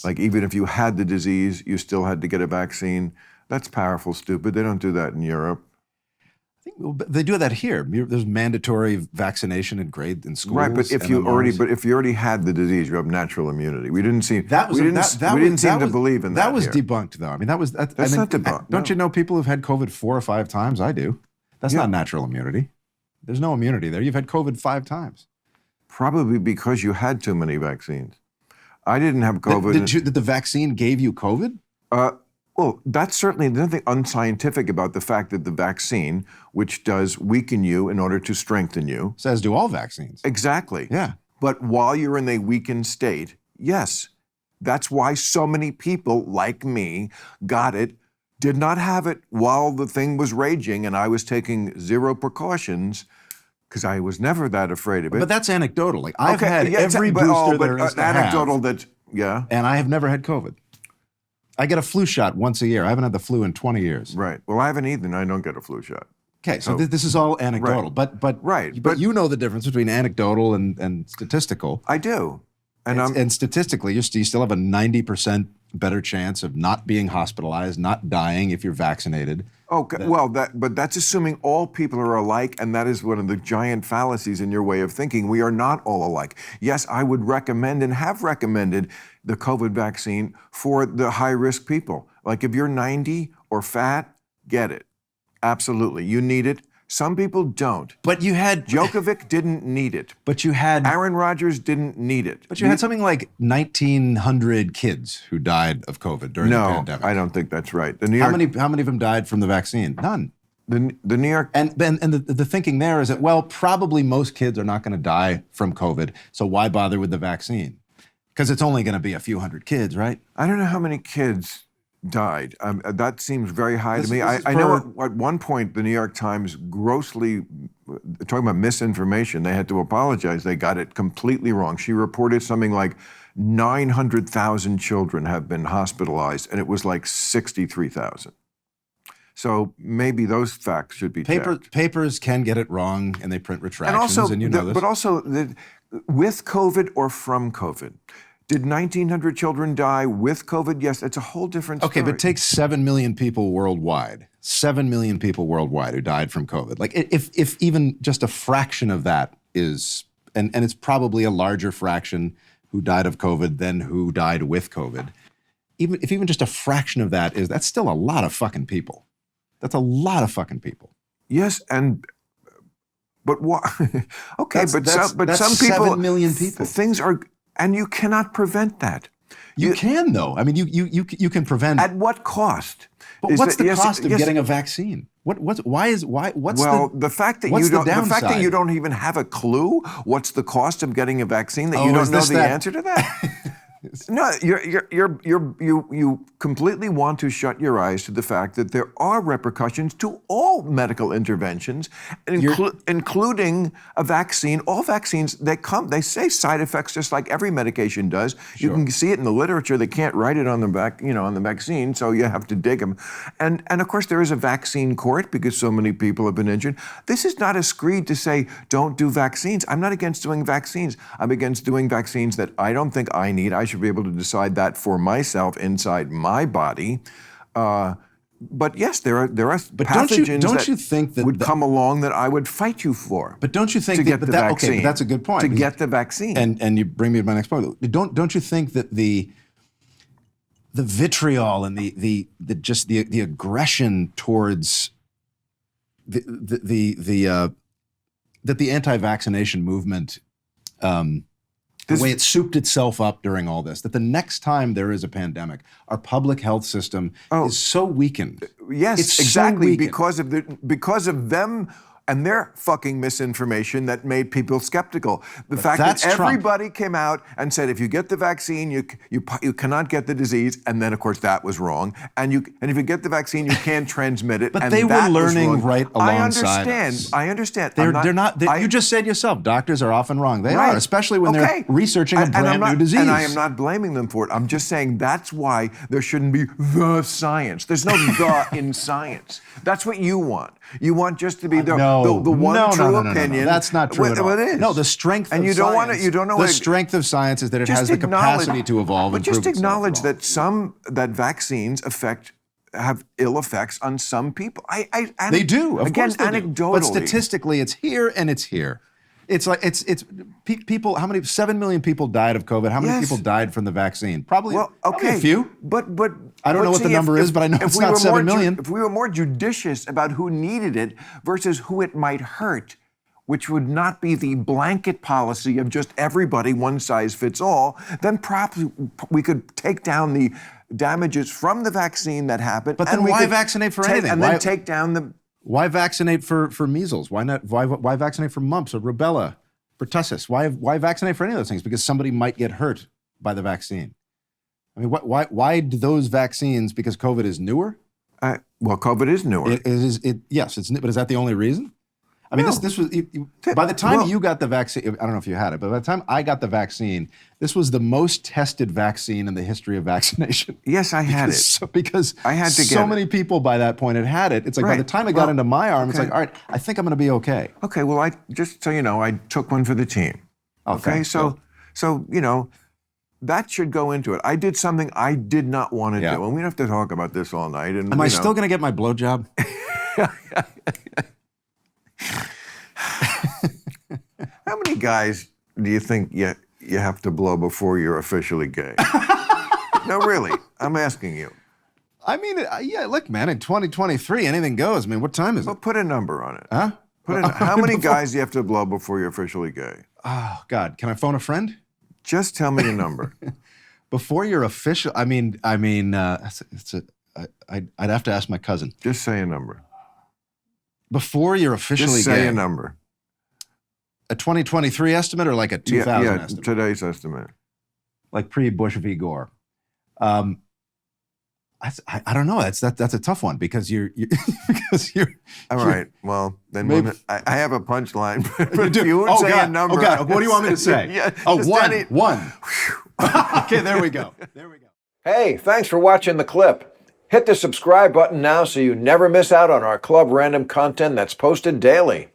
Like even if you had the disease, you still had to get a vaccine. That's powerful, stupid. They don't do that in Europe. I think they do that here. There's mandatory vaccination in schools. Right, but if you already had the disease, you have natural immunity. We didn't seem to believe in that. That was here. debunked, though. I mean, that's not debunked. Don't you know people who've had COVID 4 or 5 times? I do. That's not natural immunity. There's no immunity there. You've had COVID 5 times. Probably because you had too many vaccines. I didn't have COVID. Did the vaccine gave you COVID? Well, that's certainly nothing unscientific about the fact that the vaccine, which does weaken you in order to strengthen you. So as do all vaccines. Exactly. Yeah. But while you're in a weakened state, yes, that's why so many people like me got it, did not have it while the thing was raging and I was taking zero precautions because I was never that afraid of it. But that's anecdotal. Like I've had every booster there is to anecdotal have, yeah. And I have never had COVID. I get a flu shot once a year. I haven't had the flu in 20 years. Right. Well, I haven't either, and I don't get a flu shot. Okay, so this is all anecdotal. Right. But you know the difference between anecdotal and statistical. I do. And statistically, you still have a 90% better chance of not being hospitalized, not dying if you're vaccinated. Okay, but that's assuming all people are alike, and that is one of the giant fallacies in your way of thinking. We are not all alike. Yes, I would recommend and have recommended the COVID vaccine for the high-risk people. Like if you're 90 or fat, get it. Absolutely, you need it. Some people don't. But you had... Djokovic didn't need it. But you had... Aaron Rodgers didn't need it. But you had something like 1,900 kids who died of COVID during the pandemic. No, I don't think that's right. How many of them died from the vaccine? None. The New York... And the thinking there is that, well, probably most kids are not going to die from COVID, so why bother with the vaccine? Because it's only going to be a few hundred kids, right? I don't know how many kids died. That seems very high to me. I know at one point the New York Times grossly, talking about misinformation, they had to apologize. They got it completely wrong. She reported something like 900,000 children have been hospitalized, and it was like 63,000. So maybe those facts should be checked. Papers can get it wrong, and they print retractions, and you know this. But also, with COVID or from COVID, did 1,900 children die with COVID? Yes, it's a whole different story. Okay, but take 7 million people worldwide. 7 million people worldwide who died from COVID. Like, if even just a fraction of that is, and it's probably a larger fraction who died of COVID than who died with COVID. If even just a fraction of that is, that's still a lot of fucking people. That's a lot of fucking people. Yes, but what? Okay, that's some people, 7 million people. Things are. And you cannot prevent that. You can, though. I mean, you can prevent. At what cost? But what's the cost of getting a vaccine? What's the fact that you don't even have a clue what's the cost of getting a vaccine, that you don't know the answer to that? No, you completely want to shut your eyes to the fact that there are repercussions to all medical interventions, including a vaccine. All vaccines, they say side effects just like every medication does. Sure. You can see it in the literature. They can't write it on the vaccine, so you have to dig them. And of course there is a vaccine court because so many people have been injured. This is not a screed to say don't do vaccines. I'm not against doing vaccines. I'm against doing vaccines that I don't think I need. I should be able to decide that for myself inside my body. But yes, there are pathogens that would come along that I would fight you for. But don't you think to get the vaccine? Okay, but that's a good point. To get the vaccine. And you bring me to my next point. Don't you think that the vitriol and the aggression towards that the anti-vaccination movement, the way it souped itself up during all this, that the next time there is a pandemic, our public health system is so weakened. Yes, it's exactly, so because of them and their fucking misinformation that made people skeptical. The fact that everybody came out and said, if you get the vaccine, you cannot get the disease, and then of course that was wrong. And if you get the vaccine, you can't transmit it. But they were learning right alongside us. I understand. They're not. You just said yourself, doctors are often wrong. They are, especially when they're researching a brand new disease. And I am not blaming them for it. I'm just saying that's why there shouldn't be the science. There's no the in science. That's what you want. You want just to be the the one true opinion. No. That's not true at all. It is. No, the strength of science. The strength of science is that it has the capacity to evolve. But just acknowledge that vaccines have ill effects on some people. They do. Of course they anecdotally. Do. But statistically, it's here and it's here. It's like people. How many? 7 million people died of COVID. How many people died from the vaccine? Probably a few. But I don't know what the number is, but I know it's not 7 million. If we were more judicious about who needed it versus who it might hurt, which would not be the blanket policy of just everybody, one size fits all, then perhaps we could take down the damages from the vaccine that happened. But then why vaccinate for anything? And then take down the... Why vaccinate for measles? Why not? Why vaccinate for mumps or rubella, pertussis? Why vaccinate for any of those things? Because somebody might get hurt by the vaccine. I mean, why do those vaccines? Because COVID is newer. Well, COVID is newer. Yes, it's new, but is that the only reason? I mean, this was by the time you got the vaccine. I don't know if you had it, but by the time I got the vaccine, this was the most tested vaccine in the history of vaccination. Yes, I had it. Because I had to get so many people by that point had it. It's like by the time it got into my arm, it's like, all right, I think I'm going to be okay. Okay, well, just so you know, I took one for the team. Okay, so you know, that should go into it. I did something I did not want to do, and we don't have to talk about this all night. And am I still going to get my blowjob? How many guys do you think you have to blow before you're officially gay? No, really, I'm asking you. I mean, yeah, look, man, in 2023, anything goes. I mean, what time is it? Well, put a number on it. Huh? How many guys do you have to blow before you're officially gay? Oh, God, can I phone a friend? Just tell me a number. Before you're official, I'd have to ask my cousin. Just say a number. Before you're officially gay. Just say a number. A 2023 estimate or like a 2000 estimate? Today's estimate. Like pre-Bush v. Gore. I don't know. That's a tough one because you're all right. Well, then I have a punchline. You do. If you would say a number. Oh God! What do you want me to say? One. Okay, there we go. Hey, thanks for watching the clip. Hit the subscribe button now so you never miss out on our Club Random content that's posted daily.